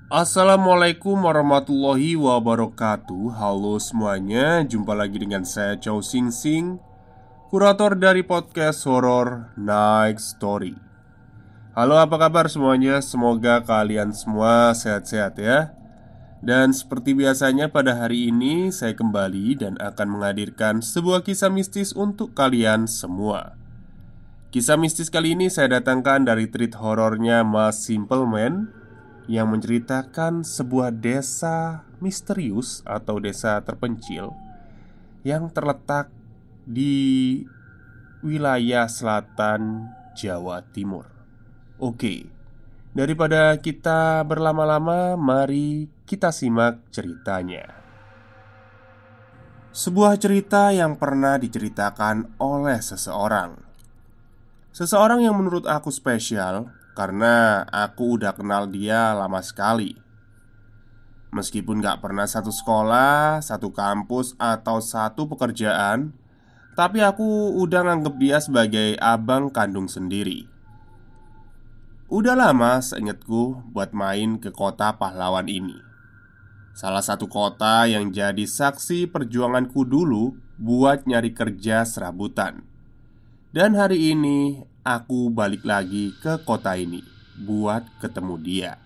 Assalamualaikum warahmatullahi wabarakatuh. Halo semuanya, jumpa lagi dengan saya Chow Sing Sing, kurator dari podcast horor Night Story. Halo, apa kabar semuanya? Semoga kalian semua sehat-sehat ya. Dan seperti biasanya pada hari ini saya kembali dan akan menghadirkan sebuah kisah mistis untuk kalian semua. Kisah mistis kali ini saya datangkan dari treat horornya Mas Simpleman, yang menceritakan sebuah desa misterius atau desa terpencil yang terletak di wilayah selatan Jawa Timur. Oke, daripada kita berlama-lama, mari kita simak ceritanya. Sebuah cerita yang pernah diceritakan oleh seseorang. Seseorang yang menurut aku spesial karena aku udah kenal dia lama sekali. Meskipun gak pernah satu sekolah, satu kampus, atau satu pekerjaan, tapi aku udah nganggep dia sebagai abang kandung sendiri. Udah lama seingetku buat main ke kota pahlawan ini. Salah satu kota yang jadi saksi perjuanganku dulu buat nyari kerja serabutan. Dan hari ini aku balik lagi ke kota ini buat ketemu dia.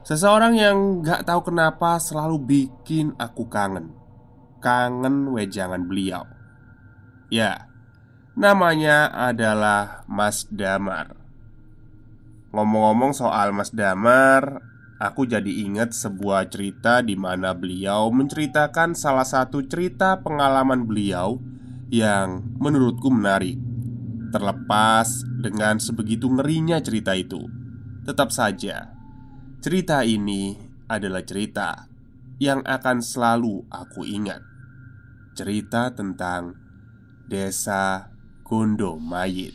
Seseorang yang gak tahu kenapa selalu bikin aku kangen. Kangen wejangan beliau. Ya, namanya adalah Mas Damar. Ngomong-ngomong soal Mas Damar, aku jadi ingat sebuah cerita di mana beliau menceritakan salah satu cerita pengalaman beliau yang menurutku menarik. Terlepas dengan sebegitu ngerinya cerita itu, tetap saja cerita ini adalah cerita yang akan selalu aku ingat. Cerita tentang Desa Gondomayit.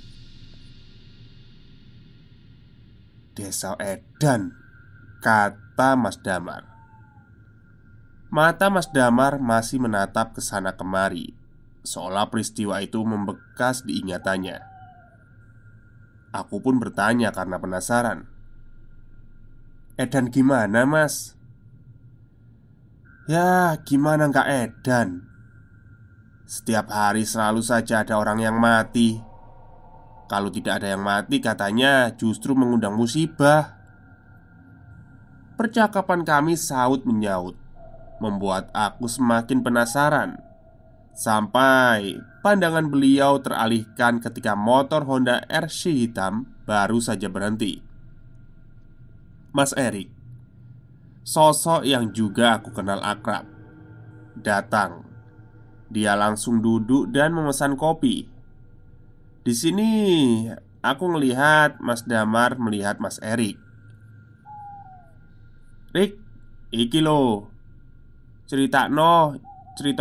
Desa Edan, kata Mas Damar. Mata Mas Damar masih menatap ke sana kemari, seolah peristiwa itu membekas di ingatannya. Aku pun bertanya karena penasaran. Edan gimana, Mas? Ya, gimana nggak edan? Setiap hari selalu saja ada orang yang mati. Kalau tidak ada yang mati, katanya justru mengundang musibah. Percakapan kami saut menyaut, membuat aku semakin penasaran. Sampai pandangan beliau teralihkan ketika motor Honda RC hitam baru saja berhenti. Mas Erik, sosok yang juga aku kenal akrab, datang. Dia langsung duduk dan memesan kopi. Di sini aku ngelihat Mas Damar melihat Mas Erik. Rik, iki lo cerita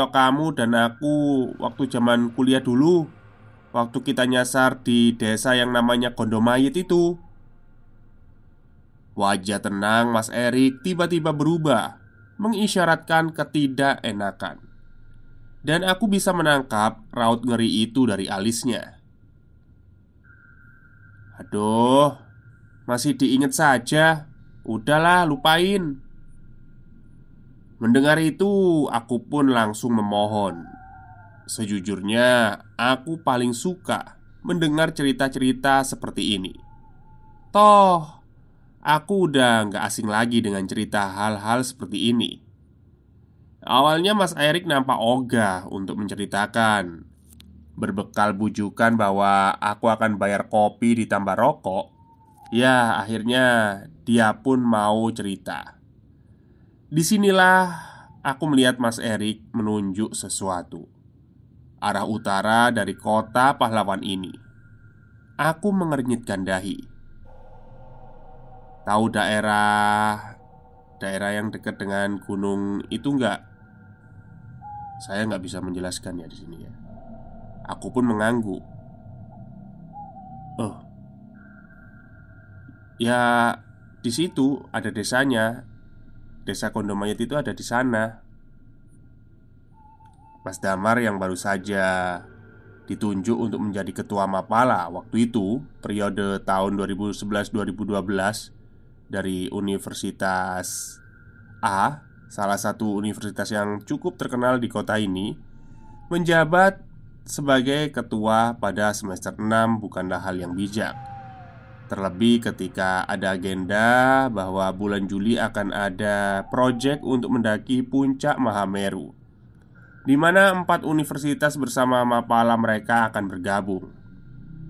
kamu dan aku waktu zaman kuliah dulu, waktu kita nyasar di desa yang namanya Gondomayit itu. Wajah tenang Mas Erik tiba-tiba berubah, mengisyaratkan ketidakenakan. Dan aku bisa menangkap raut ngeri itu dari alisnya. Aduh, masih diingat saja. Udahlah, lupain. Mendengar itu, aku pun langsung memohon. Sejujurnya, aku paling suka mendengar cerita-cerita seperti ini. Toh, aku udah gak asing lagi dengan cerita hal-hal seperti ini. Awalnya Mas Erik nampak ogah untuk menceritakan. Berbekal bujukan bahwa aku akan bayar kopi ditambah rokok, ya akhirnya dia pun mau cerita. Disinilah aku melihat Mas Erik menunjuk sesuatu, arah utara dari kota pahlawan ini. Aku mengernyitkan dahi. Tahu daerah yang dekat dengan gunung itu enggak? Saya nggak bisa menjelaskan ya di sini ya. Aku pun mengangguk. Oh, ya di situ ada desanya. Desa Gondomayit itu ada di sana. Mas Damar yang baru saja ditunjuk untuk menjadi ketua Mapala waktu itu, periode tahun 2011-2012, dari Universitas A, salah satu universitas yang cukup terkenal di kota ini, menjabat sebagai ketua pada semester 6 bukanlah hal yang bijak. Terlebih ketika ada agenda bahwa bulan Juli akan ada proyek untuk mendaki puncak Mahameru, di mana 4 universitas bersama mapala mereka akan bergabung.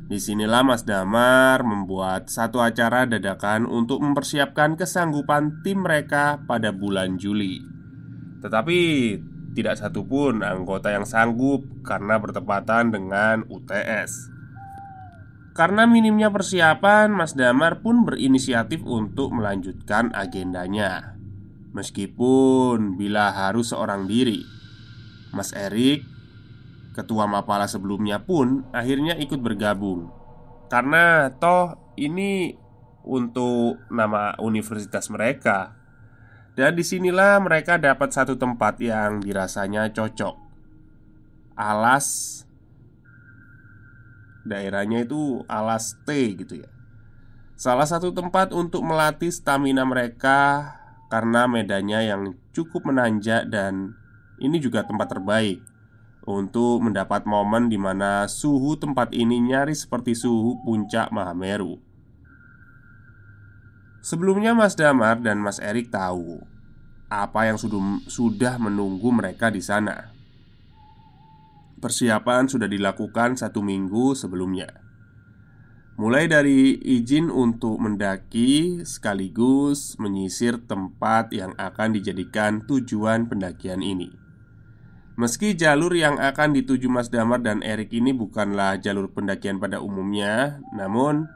Disinilah Mas Damar membuat satu acara dadakan untuk mempersiapkan kesanggupan tim mereka pada bulan Juli. Tetapi tidak satupun anggota yang sanggup karena bertepatan dengan UTS. Karena minimnya persiapan, Mas Damar pun berinisiatif untuk melanjutkan agendanya. Meskipun bila harus seorang diri, Mas Erik, ketua Mapala sebelumnya pun akhirnya ikut bergabung. Karena toh ini untuk nama universitas mereka. Dan disinilah mereka dapat satu tempat yang dirasanya cocok. Alas, daerahnya itu Alas T gitu ya. Salah satu tempat untuk melatih stamina mereka karena medannya yang cukup menanjak dan ini juga tempat terbaik untuk mendapat momen di mana suhu tempat ini nyaris seperti suhu puncak Mahameru. Sebelumnya Mas Damar dan Mas Erik tahu apa yang sudah menunggu mereka di sana. Persiapan sudah dilakukan 1 minggu sebelumnya. Mulai dari izin untuk mendaki sekaligus menyisir tempat yang akan dijadikan tujuan pendakian ini. Meski jalur yang akan dituju Mas Damar dan Erik ini bukanlah jalur pendakian pada umumnya, namun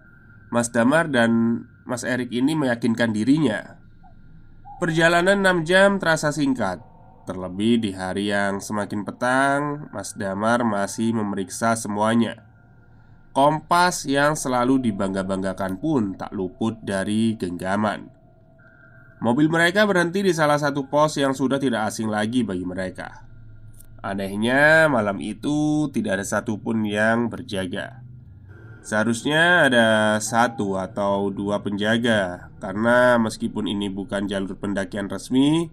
Mas Damar dan Mas Erik ini meyakinkan dirinya. Perjalanan 6 jam terasa singkat. Terlebih di hari yang semakin petang, Mas Damar masih memeriksa semuanya. Kompas yang selalu dibangga-banggakan pun tak luput dari genggaman. Mobil mereka berhenti di salah satu pos yang sudah tidak asing lagi bagi mereka. Anehnya, malam itu tidak ada satupun yang berjaga. Seharusnya ada 1 atau 2 penjaga, karena meskipun ini bukan jalur pendakian resmi,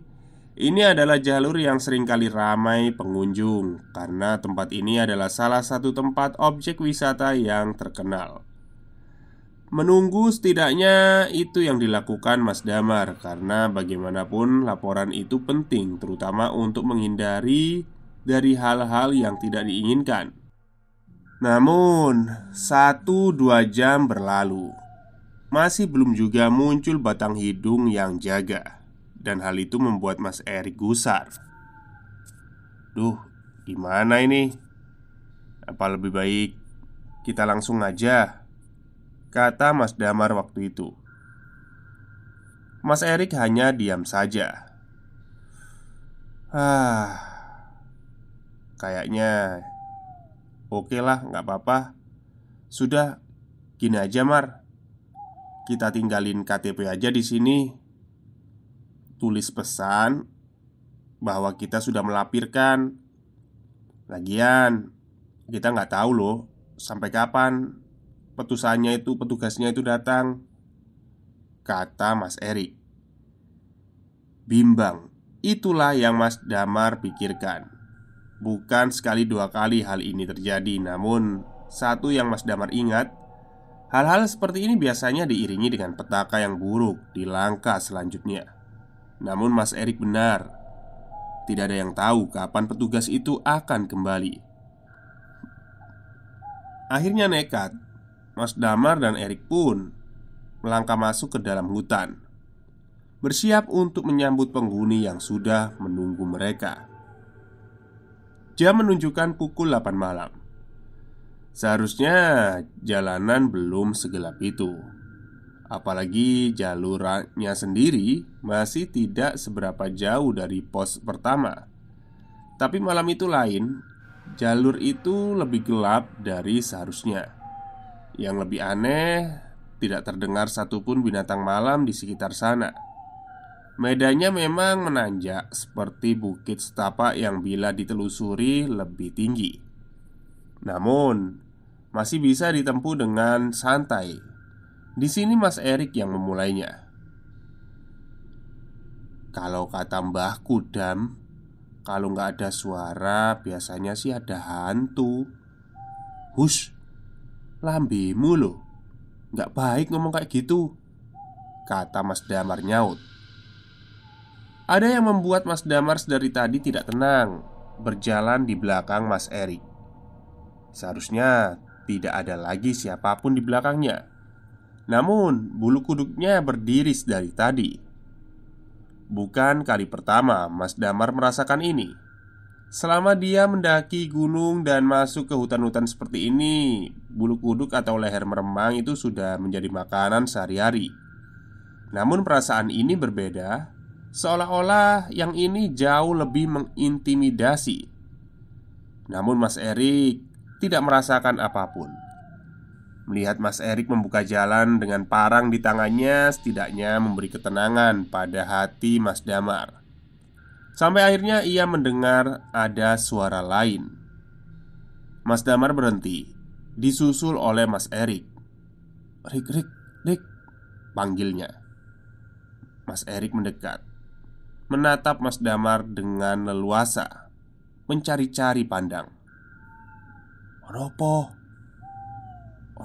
ini adalah jalur yang seringkali ramai pengunjung, karena tempat ini adalah salah satu tempat objek wisata yang terkenal. Menunggu setidaknya itu yang dilakukan Mas Damar, karena bagaimanapun laporan itu penting, terutama untuk menghindari dari hal-hal yang tidak diinginkan. Namun 1-2 jam berlalu, masih belum juga muncul batang hidung yang jaga. Dan hal itu membuat Mas Erik gusar. Duh, gimana ini? Apa lebih baik kita langsung aja? Kata Mas Damar waktu itu. Mas Erik hanya diam saja. Kayaknya oke lah, nggak apa-apa. Sudah, gini aja Mar, kita tinggalin KTP aja di sini. Tulis pesan bahwa kita sudah melapirkan. Lagian kita nggak tahu loh sampai kapan petugasnya itu datang. Kata Mas Erik. Bimbang, itulah yang Mas Damar pikirkan. Bukan sekali 2 kali hal ini terjadi. Namun satu yang Mas Damar ingat, hal-hal seperti ini biasanya diiringi dengan petaka yang buruk di langkah selanjutnya. Namun Mas Erik benar. Tidak ada yang tahu kapan petugas itu akan kembali. Akhirnya nekat, Mas Damar dan Erik pun melangkah masuk ke dalam hutan, bersiap untuk menyambut penghuni yang sudah menunggu mereka. Jam menunjukkan pukul 8 malam. Seharusnya jalanan belum segelap itu. Apalagi jalurnya sendiri masih tidak seberapa jauh dari pos pertama. Tapi malam itu lain. Jalur itu lebih gelap dari seharusnya. Yang lebih aneh, tidak terdengar satupun binatang malam di sekitar sana. Medannya memang menanjak seperti bukit setapak yang bila ditelusuri lebih tinggi. Namun masih bisa ditempuh dengan santai. Di sini Mas Erik yang memulainya. Kalau kata Mbahku Dam, kalau nggak ada suara biasanya sih ada hantu. Hush, lambemu loh. Nggak baik ngomong kayak gitu, kata Mas Damar nyaut. Ada yang membuat Mas Damar dari tadi tidak tenang, berjalan di belakang Mas Erik. Seharusnya tidak ada lagi siapapun di belakangnya. Namun bulu kuduknya berdiri dari tadi. Bukan kali pertama Mas Damar merasakan ini. Selama dia mendaki gunung dan masuk ke hutan-hutan seperti ini, bulu kuduk atau leher meremang itu sudah menjadi makanan sehari-hari. Namun perasaan ini berbeda, seolah-olah yang ini jauh lebih mengintimidasi. Namun Mas Erik tidak merasakan apapun. Melihat Mas Erik membuka jalan dengan parang di tangannya, setidaknya memberi ketenangan pada hati Mas Damar. Sampai akhirnya ia mendengar ada suara lain. Mas Damar berhenti, disusul oleh Mas Erik. "Rik, Rik, Rik," panggilnya. Mas Erik mendekat, menatap Mas Damar dengan leluasa, mencari-cari pandang. "Ono apa?"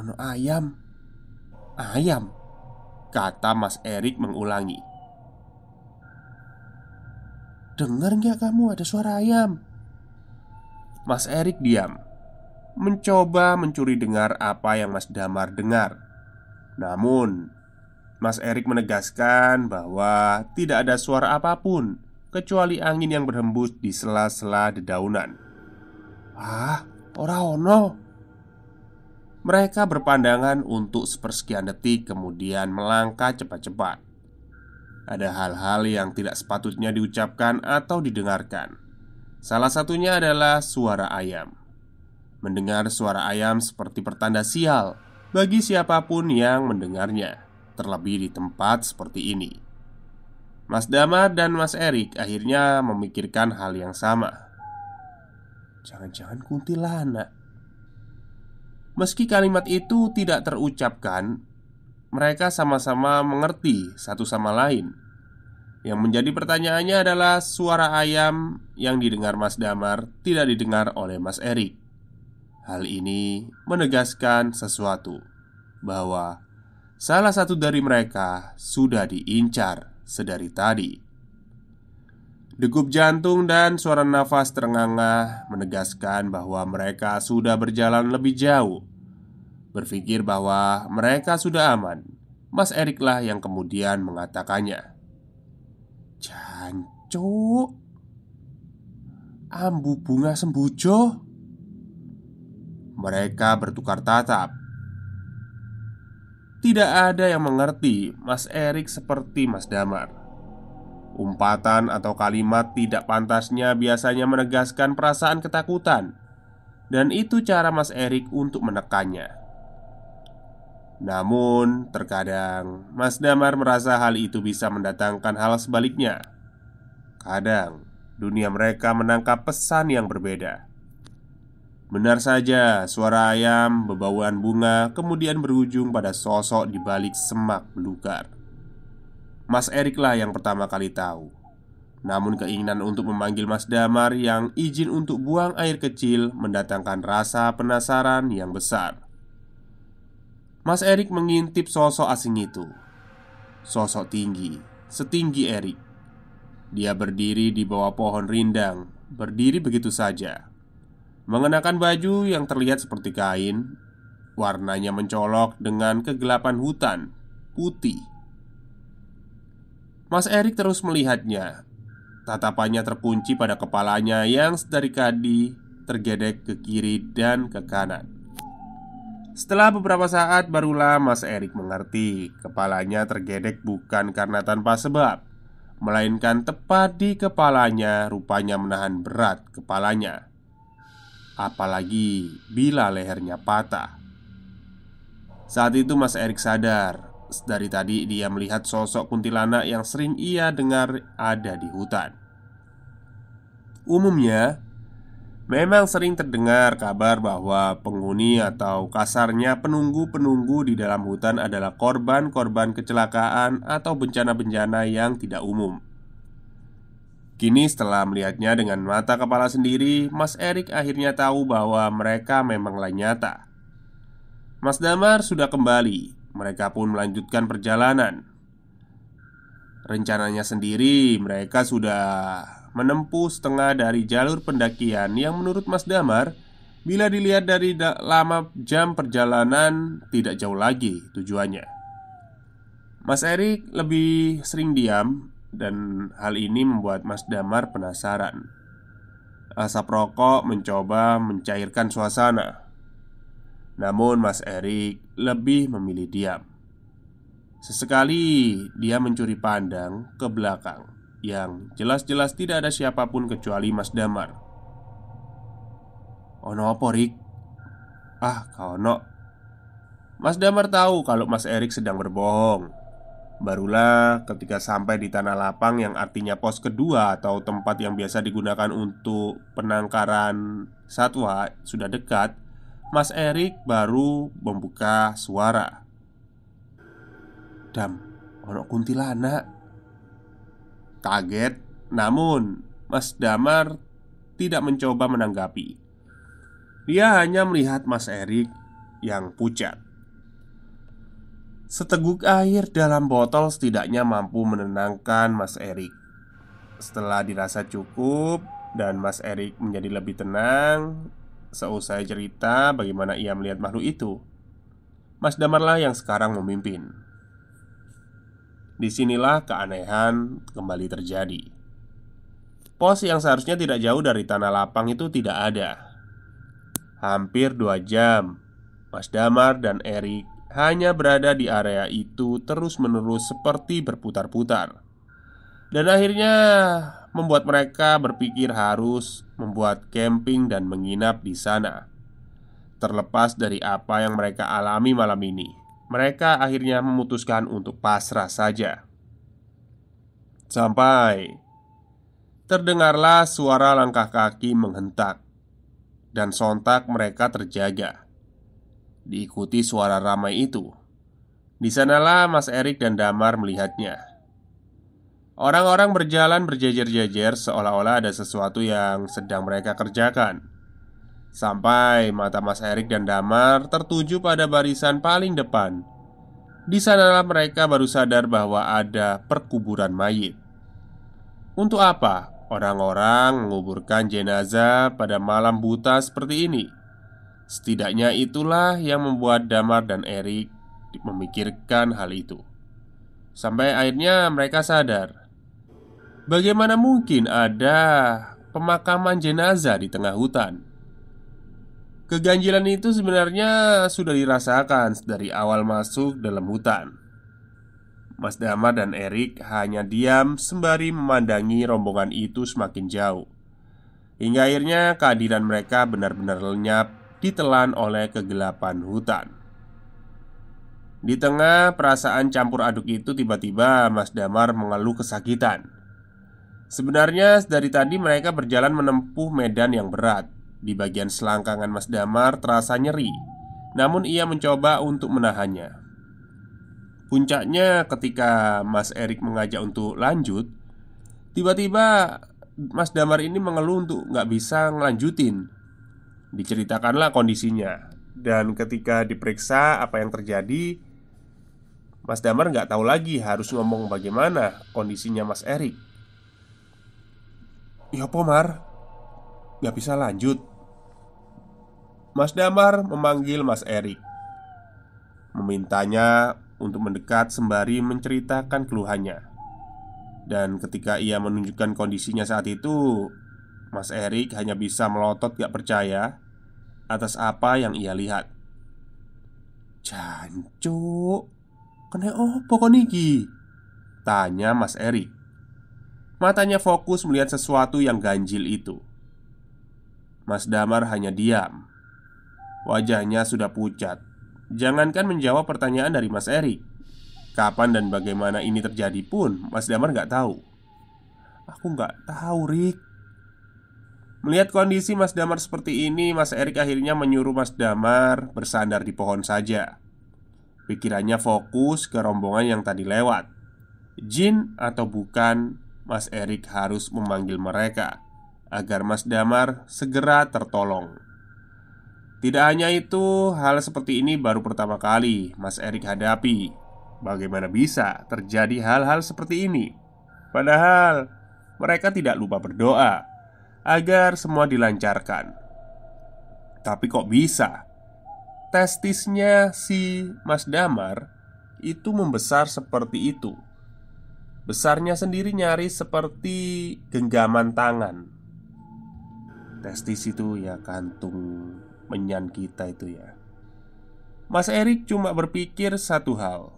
"Ono ayam." "Ayam?" kata Mas Erik mengulangi. "Dengar nggak kamu ada suara ayam?" Mas Erik diam, mencoba mencuri dengar apa yang Mas Damar dengar. Namun Mas Erik menegaskan bahwa tidak ada suara apapun kecuali angin yang berhembus di sela-sela dedaunan. "Ah, ora ono." Mereka berpandangan untuk sepersekian detik, kemudian melangkah cepat-cepat. Ada hal-hal yang tidak sepatutnya diucapkan atau didengarkan. Salah satunya adalah suara ayam. Mendengar suara ayam seperti pertanda sial bagi siapapun yang mendengarnya, terlebih di tempat seperti ini. Mas Damar dan Mas Erik akhirnya memikirkan hal yang sama. Jangan-jangan kuntilanak. Meski kalimat itu tidak terucapkan, mereka sama-sama mengerti satu sama lain. Yang menjadi pertanyaannya adalah suara ayam yang didengar Mas Damar tidak didengar oleh Mas Erik. Hal ini menegaskan sesuatu, bahwa salah satu dari mereka sudah diincar sedari tadi. Degup jantung dan suara nafas terengah-engah menegaskan bahwa mereka sudah berjalan lebih jauh. Berpikir bahwa mereka sudah aman, Mas Eriklah yang kemudian mengatakannya. "Jancuk, ambu bunga sembujo." Mereka bertukar tatap. Tidak ada yang mengerti Mas Erik seperti Mas Damar. Umpatan atau kalimat tidak pantasnya biasanya menegaskan perasaan ketakutan, dan itu cara Mas Erik untuk menekannya. Namun, terkadang Mas Damar merasa hal itu bisa mendatangkan hal sebaliknya. Kadang, dunia mereka menangkap pesan yang berbeda. Benar saja, suara ayam, bebauan bunga, kemudian berujung pada sosok di balik semak belukar. Mas Eriklah yang pertama kali tahu. Namun keinginan untuk memanggil Mas Damar yang izin untuk buang air kecil mendatangkan rasa penasaran yang besar. Mas Erik mengintip sosok asing itu. Sosok tinggi, setinggi Erik. Dia berdiri di bawah pohon rindang, berdiri begitu saja, mengenakan baju yang terlihat seperti kain. Warnanya mencolok dengan kegelapan hutan putih. Mas Erik terus melihatnya. Tatapannya terkunci pada kepalanya yang sedari tadi tergedek ke kiri dan ke kanan. Setelah beberapa saat barulah Mas Erik mengerti. Kepalanya tergedek bukan karena tanpa sebab, melainkan tepat di kepalanya rupanya menahan berat kepalanya. Apalagi bila lehernya patah. Saat itu Mas Erik sadar. Dari tadi dia melihat sosok kuntilanak yang sering ia dengar ada di hutan. Umumnya, memang sering terdengar kabar bahwa penghuni atau kasarnya penunggu-penunggu di dalam hutan adalah korban-korban kecelakaan atau bencana-bencana yang tidak umum. Kini setelah melihatnya dengan mata kepala sendiri, Mas Erik akhirnya tahu bahwa mereka memanglah nyata. Mas Damar sudah kembali. Mereka pun melanjutkan perjalanan. Rencananya sendiri, mereka sudah menempuh setengah dari jalur pendakian yang menurut Mas Damar, bila dilihat dari lama jam perjalanan, tidak jauh lagi tujuannya. Mas Erik lebih sering diam, dan hal ini membuat Mas Damar penasaran. Asap rokok mencoba mencairkan suasana. Namun Mas Erik lebih memilih diam. Sesekali dia mencuri pandang ke belakang, yang jelas-jelas tidak ada siapapun kecuali Mas Damar. "Ono apa, Rik?" "Ah, kaono." Mas Damar tahu kalau Mas Erik sedang berbohong. Barulah ketika sampai di tanah lapang yang artinya pos kedua atau tempat yang biasa digunakan untuk penangkaran satwa sudah dekat, Mas Erik baru membuka suara. "Dam, ono kuntilanak." Kaget, namun Mas Damar tidak mencoba menanggapi. Dia hanya melihat Mas Erik yang pucat. Seteguk air dalam botol setidaknya mampu menenangkan Mas Erik. Setelah dirasa cukup dan Mas Erik menjadi lebih tenang, seusai cerita bagaimana ia melihat makhluk itu, Mas Damarlah yang sekarang memimpin. Disinilah keanehan kembali terjadi. Pos yang seharusnya tidak jauh dari tanah lapang itu tidak ada. Hampir 2 jam Mas Damar dan Erik hanya berada di area itu terus-menerus seperti berputar-putar. Dan akhirnya membuat mereka berpikir harus membuat camping dan menginap di sana. Terlepas dari apa yang mereka alami malam ini, mereka akhirnya memutuskan untuk pasrah saja. Sampai terdengarlah suara langkah kaki menghentak. Dan sontak mereka terjaga, diikuti suara ramai itu. Di sanalah Mas Erik dan Damar melihatnya. Orang-orang berjalan berjejer-jejer seolah-olah ada sesuatu yang sedang mereka kerjakan. Sampai mata Mas Erik dan Damar tertuju pada barisan paling depan. Di sanalah mereka baru sadar bahwa ada perkuburan mayit. Untuk apa orang-orang menguburkan jenazah pada malam buta seperti ini? Setidaknya itulah yang membuat Damar dan Erik memikirkan hal itu. Sampai akhirnya mereka sadar, bagaimana mungkin ada pemakaman jenazah di tengah hutan? Keganjilan itu sebenarnya sudah dirasakan dari awal masuk dalam hutan. Mas Damar dan Erik hanya diam sembari memandangi rombongan itu semakin jauh. Hingga akhirnya kehadiran mereka benar-benar lenyap ditelan oleh kegelapan hutan. Di tengah perasaan campur aduk itu, tiba-tiba Mas Damar mengeluh kesakitan. Sebenarnya dari tadi mereka berjalan menempuh medan yang berat. Di bagian selangkangan Mas Damar terasa nyeri, namun ia mencoba untuk menahannya. Puncaknya ketika Mas Erik mengajak untuk lanjut, tiba-tiba Mas Damar ini mengeluh untuk nggak bisa ngelanjutin. Diceritakanlah kondisinya. Dan ketika diperiksa apa yang terjadi, Mas Damar nggak tahu lagi harus ngomong bagaimana kondisinya Mas Erik. "Ya apa, Mar? Nggak bisa lanjut?" Mas Damar memanggil Mas Erik, memintanya untuk mendekat sembari menceritakan keluhannya. Dan ketika ia menunjukkan kondisinya saat itu, Mas Erik hanya bisa melotot gak percaya atas apa yang ia lihat. "Jancuk, kena opo kok niki?" tanya Mas Erik. Matanya fokus melihat sesuatu yang ganjil itu. Mas Damar hanya diam. Wajahnya sudah pucat. Jangankan menjawab pertanyaan dari Mas Erik, kapan dan bagaimana ini terjadi pun Mas Damar nggak tahu. "Aku nggak tahu, Rik." Melihat kondisi Mas Damar seperti ini, Mas Erik akhirnya menyuruh Mas Damar bersandar di pohon saja. Pikirannya fokus ke rombongan yang tadi lewat. Jin atau bukan, Mas Erik harus memanggil mereka agar Mas Damar segera tertolong. Tidak hanya itu, hal seperti ini baru pertama kali Mas Erik hadapi. Bagaimana bisa terjadi hal-hal seperti ini? Padahal mereka tidak lupa berdoa agar semua dilancarkan. Tapi kok bisa testisnya si Mas Damar itu membesar seperti itu? Besarnya sendiri nyaris seperti genggaman tangan. Testis itu ya kantung menyan kita itu ya. Mas Erik cuma berpikir satu hal,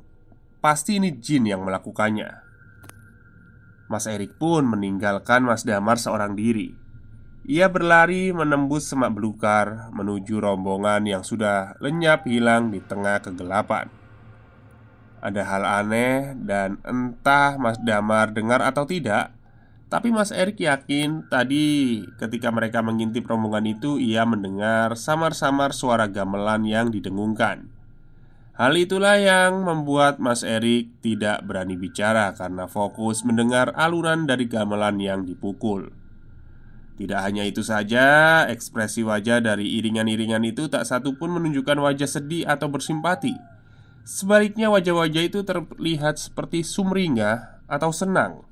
pasti ini jin yang melakukannya. Mas Erik pun meninggalkan Mas Damar seorang diri. Ia berlari menembus semak belukar menuju rombongan yang sudah lenyap hilang di tengah kegelapan. Ada hal aneh dan entah Mas Damar dengar atau tidak, tapi Mas Erik yakin tadi ketika mereka mengintip rombongan itu ia mendengar samar-samar suara gamelan yang didengungkan. Hal itulah yang membuat Mas Erik tidak berani bicara karena fokus mendengar alunan dari gamelan yang dipukul. Tidak hanya itu saja, ekspresi wajah dari iringan-iringan itu tak satu pun menunjukkan wajah sedih atau bersimpati. Sebaliknya wajah-wajah itu terlihat seperti sumringah atau senang.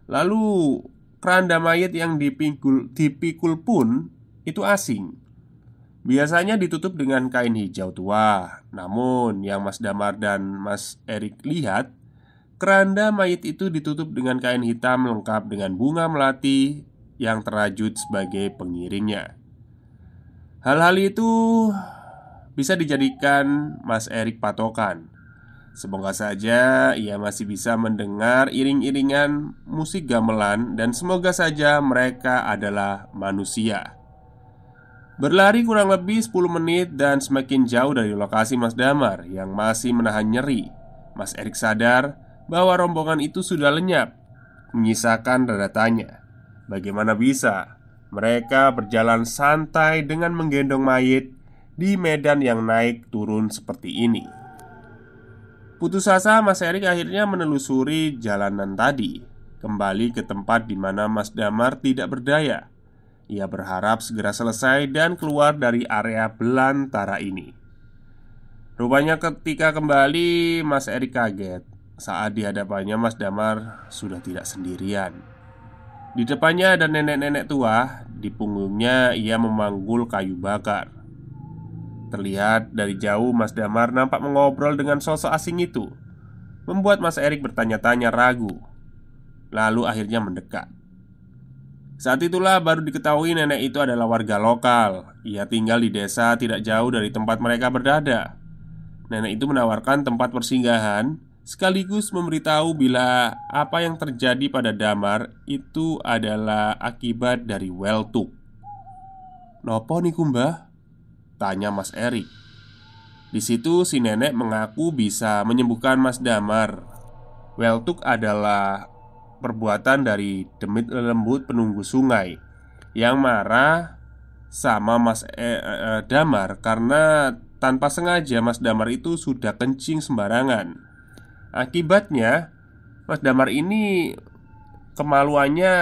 Lalu keranda mayat yang dipikul pun itu asing. Biasanya ditutup dengan kain hijau tua. Namun yang Mas Damar dan Mas Erik lihat, keranda mayat itu ditutup dengan kain hitam lengkap dengan bunga melati yang terajut sebagai pengiringnya. Hal-hal itu bisa dijadikan Mas Erik patokan. Semoga saja ia masih bisa mendengar iring-iringan musik gamelan dan semoga saja mereka adalah manusia. Berlari kurang lebih 10 menit dan semakin jauh dari lokasi Mas Damar yang masih menahan nyeri, Mas Erik sadar bahwa rombongan itu sudah lenyap, menyisakan tanda tanya. Bagaimana bisa mereka berjalan santai dengan menggendong mayat di medan yang naik turun seperti ini? Putus asa, Mas Erik akhirnya menelusuri jalanan tadi, kembali ke tempat di mana Mas Damar tidak berdaya. Ia berharap segera selesai dan keluar dari area belantara ini. Rupanya ketika kembali, Mas Erik kaget saat di hadapannya Mas Damar sudah tidak sendirian. Di depannya ada nenek-nenek tua, di punggungnya ia memanggul kayu bakar. Terlihat dari jauh Mas Damar nampak mengobrol dengan sosok asing itu, membuat Mas Erik bertanya-tanya ragu. Lalu akhirnya mendekat. Saat itulah baru diketahui nenek itu adalah warga lokal. Ia tinggal di desa tidak jauh dari tempat mereka berada. Nenek itu menawarkan tempat persinggahan, sekaligus memberitahu bila apa yang terjadi pada Damar itu adalah akibat dari Weltuk. "Nopo niku mbah?" tanya Mas Erik. Di situ si nenek mengaku bisa menyembuhkan Mas Damar. Weltuk adalah perbuatan dari demit lembut penunggu sungai yang marah sama Damar karena tanpa sengaja Mas Damar itu sudah kencing sembarangan. Akibatnya Mas Damar ini kemaluannya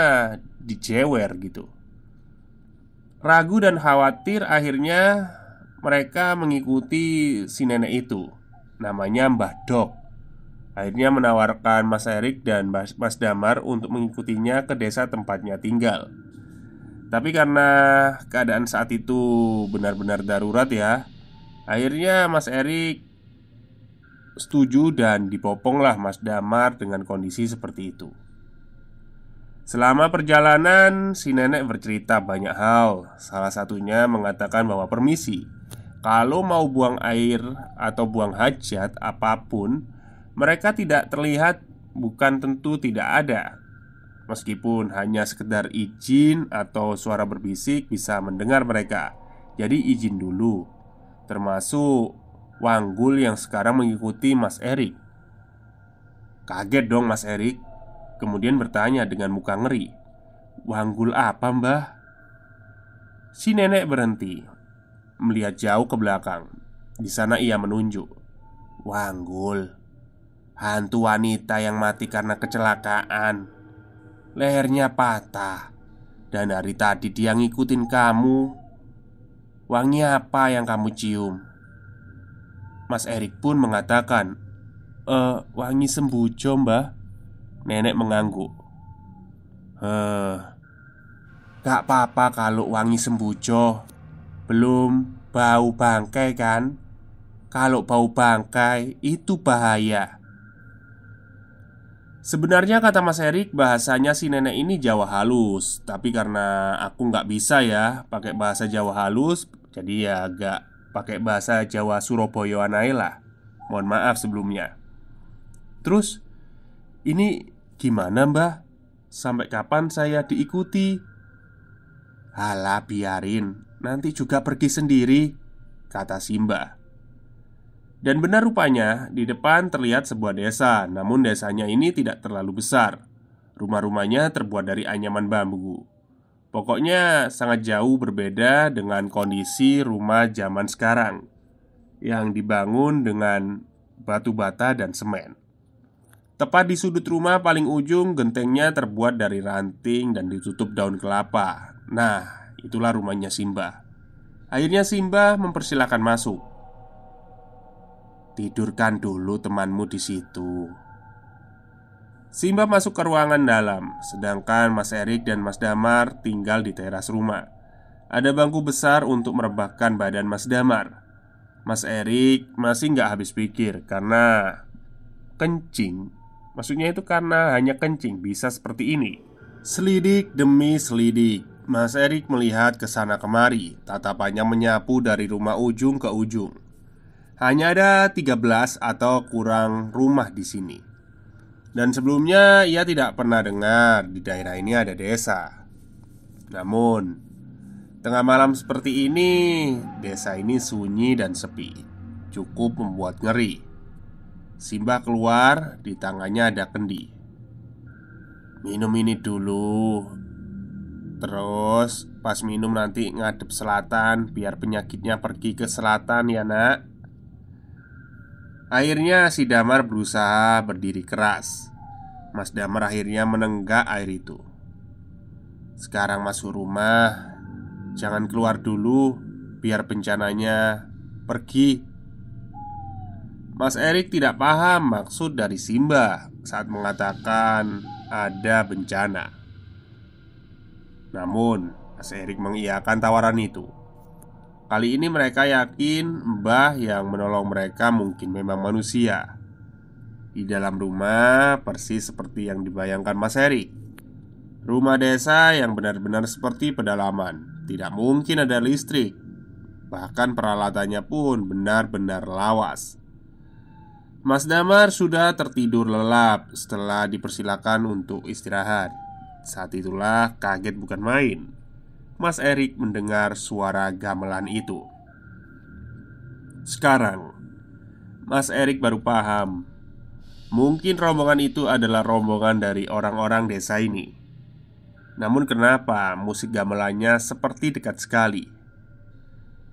dijewer gitu. Ragu dan khawatir akhirnya mereka mengikuti si nenek itu. Namanya Mbah Dok. Akhirnya menawarkan Mas Erik dan Mas Damar untuk mengikutinya ke desa tempatnya tinggal. Tapi karena keadaan saat itu benar-benar darurat ya, akhirnya Mas Erik setuju dan dipoponglah Mas Damar dengan kondisi seperti itu. Selama perjalanan, si nenek bercerita banyak hal. Salah satunya mengatakan bahwa permisi, kalau mau buang air atau buang hajat apapun, mereka tidak terlihat, bukan tentu tidak ada. Meskipun hanya sekedar izin atau suara berbisik bisa mendengar mereka. Jadi izin dulu. Termasuk Wanggul yang sekarang mengikuti Mas Erik. Kaget dong Mas Erik. Kemudian bertanya dengan muka ngeri, "Wanggul apa mbah?" Si nenek berhenti, melihat jauh ke belakang. Di sana ia menunjuk, "Wanggul, hantu wanita yang mati karena kecelakaan. Lehernya patah. Dan dari tadi dia ngikutin kamu. Wangi apa yang kamu cium?" Mas Erik pun mengatakan, Wangi sembujo, Mbah." Nenek mengangguk. Gak apa-apa kalau wangi sembujo. Belum bau bangkai kan? Kalau bau bangkai itu bahaya. Sebenarnya kata Mas Erik, bahasanya si nenek ini Jawa halus. Tapi karena aku nggak bisa ya pakai bahasa Jawa halus, jadi ya agak pakai bahasa Jawa Surabayaan aja lah. Mohon maaf sebelumnya. Terus, ini gimana Mbah? Sampai kapan saya diikuti? Halah biarin, nanti juga pergi sendiri, kata Simba. Dan benar rupanya, di depan terlihat sebuah desa. Namun desanya ini tidak terlalu besar. Rumah-rumahnya terbuat dari anyaman bambu. Pokoknya sangat jauh berbeda dengan kondisi rumah zaman sekarang, yang dibangun dengan batu bata dan semen. Tepat di sudut rumah paling ujung, gentengnya terbuat dari ranting dan ditutup daun kelapa. Nah, itulah rumahnya Simba. Akhirnya Simba mempersilahkan masuk. Tidurkan dulu temanmu di situ. Simba masuk ke ruangan dalam, sedangkan Mas Erik dan Mas Damar tinggal di teras rumah. Ada bangku besar untuk merebahkan badan Mas Damar. Mas Erik masih nggak habis pikir karena kencing. Maksudnya itu karena hanya kencing bisa seperti ini. Selidik demi selidik, Mas Erik melihat ke sana kemari. Tatapannya menyapu dari rumah ujung ke ujung. Hanya ada 13 atau kurang rumah di sini. Dan sebelumnya ia tidak pernah dengar di daerah ini ada desa. Namun, tengah malam seperti ini, desa ini sunyi dan sepi. Cukup membuat ngeri. Simba keluar, di tangannya ada kendi. Minum ini dulu. Terus pas minum nanti ngadep selatan, biar penyakitnya pergi ke selatan ya nak. Akhirnya si Damar berusaha berdiri keras. Mas Damar akhirnya menenggak air itu. Sekarang masuk rumah. Jangan keluar dulu, biar bencananya pergi. Mas Erik tidak paham maksud dari Simba saat mengatakan ada bencana. Namun Mas Erik mengiyakan tawaran itu. Kali ini mereka yakin Mbah yang menolong mereka mungkin memang manusia. Di dalam rumah persis seperti yang dibayangkan Mas Erik. Rumah desa yang benar-benar seperti pedalaman. Tidak mungkin ada listrik. Bahkan peralatannya pun benar-benar lawas. Mas Damar sudah tertidur lelap setelah dipersilakan untuk istirahat. Saat itulah kaget bukan main. Mas Erik mendengar suara gamelan itu. Sekarang Mas Erik baru paham. Mungkin rombongan itu adalah rombongan dari orang-orang desa ini. Namun kenapa musik gamelannya seperti dekat sekali?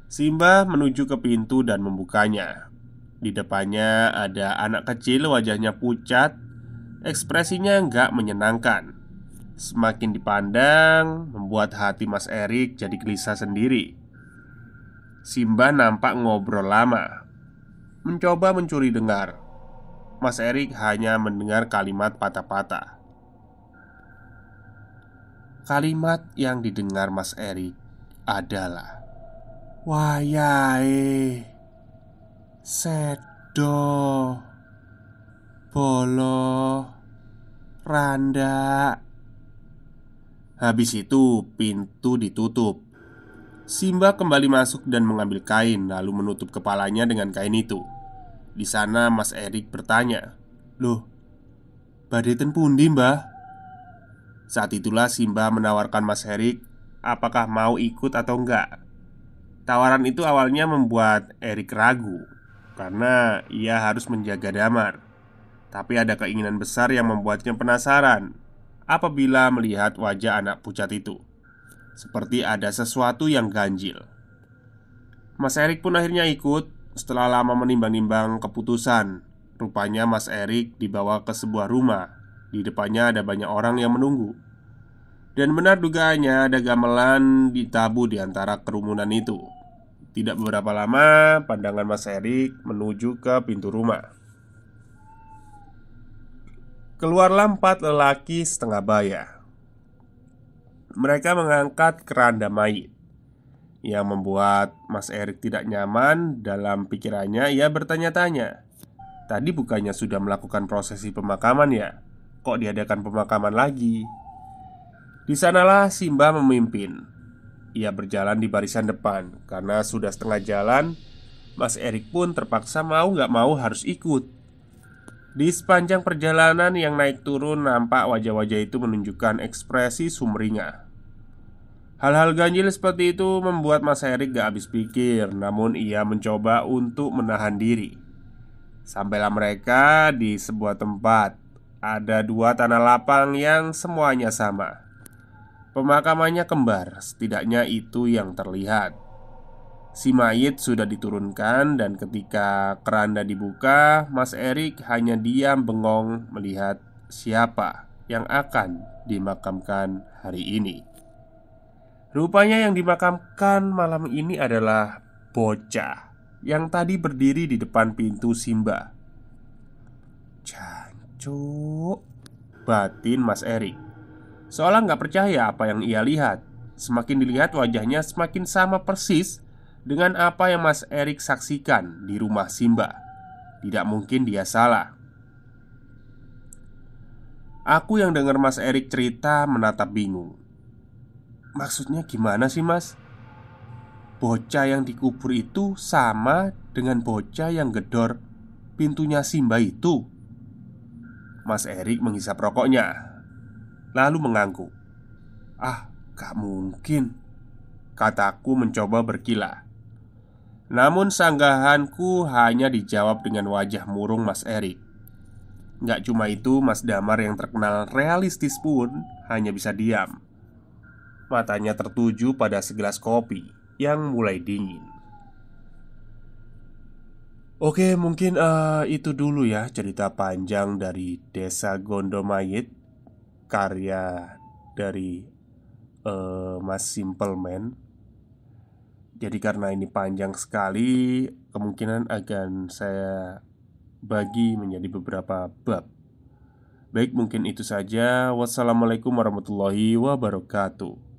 Simba menuju ke pintu dan membukanya. Di depannya ada anak kecil, wajahnya pucat. Ekspresinya nggak menyenangkan. Semakin dipandang, membuat hati Mas Erik jadi gelisah sendiri. Simba nampak ngobrol lama, mencoba mencuri dengar. Mas Erik hanya mendengar kalimat patah-patah. Kalimat yang didengar Mas Erik adalah wayahe sedo bolo randa. Habis itu pintu ditutup. Simba kembali masuk dan mengambil kain, lalu menutup kepalanya dengan kain itu. Di sana Mas Erik bertanya, "Loh, badhe ten pundi, Mbah?" Saat itulah Simba menawarkan Mas Erik apakah mau ikut atau enggak. Tawaran itu awalnya membuat Erik ragu karena ia harus menjaga Damar. Tapi ada keinginan besar yang membuatnya penasaran apabila melihat wajah anak pucat itu. Seperti ada sesuatu yang ganjil. Mas Erik pun akhirnya ikut. Setelah lama menimbang-nimbang keputusan, rupanya Mas Erik dibawa ke sebuah rumah. Di depannya ada banyak orang yang menunggu. Dan benar dugaannya ada gamelan ditabuh di antara kerumunan itu. Tidak beberapa lama, pandangan Mas Erik menuju ke pintu rumah. Keluarlah 4 lelaki setengah baya. Mereka mengangkat keranda mayit. Yang membuat Mas Erik tidak nyaman. Dalam pikirannya ia bertanya-tanya, tadi bukannya sudah melakukan prosesi pemakaman ya? Kok diadakan pemakaman lagi? Di sanalah Simba memimpin. Ia berjalan di barisan depan. Karena sudah setengah jalan, Mas Erik pun terpaksa mau gak mau harus ikut. Di sepanjang perjalanan yang naik turun, nampak wajah-wajah itu menunjukkan ekspresi sumringah. Hal-hal ganjil seperti itu membuat Mas Erik gak habis pikir. Namun ia mencoba untuk menahan diri. Sampailah mereka di sebuah tempat. Ada 2 tanah lapang yang semuanya sama. Pemakamannya kembar, setidaknya itu yang terlihat. Si mayit sudah diturunkan dan ketika keranda dibuka, Mas Erik hanya diam bengong melihat siapa yang akan dimakamkan hari ini. Rupanya yang dimakamkan malam ini adalah bocah yang tadi berdiri di depan pintu Simba. Jancuk, batin Mas Erik. Seolah nggak percaya apa yang ia lihat. Semakin dilihat wajahnya semakin sama persis dengan apa yang Mas Erik saksikan di rumah Simba. Tidak mungkin dia salah. Aku yang dengar Mas Erik cerita menatap bingung. Maksudnya gimana sih Mas? Bocah yang dikubur itu sama dengan bocah yang gedor pintunya Simba itu? Mas Erik menghisap rokoknya lalu mengangguk. "Ah, gak mungkin," kataku mencoba berkilah. Namun sanggahanku hanya dijawab dengan wajah murung Mas Erik. Gak cuma itu, Mas Damar yang terkenal realistis pun hanya bisa diam. Matanya tertuju pada segelas kopi yang mulai dingin. Oke, mungkin itu dulu ya cerita panjang dari Desa Gondomayit, karya dari Mas Simpleman. Jadi karena ini panjang sekali, kemungkinan akan saya bagi menjadi beberapa bab. Baik, mungkin itu saja. Wassalamualaikum warahmatullahi wabarakatuh.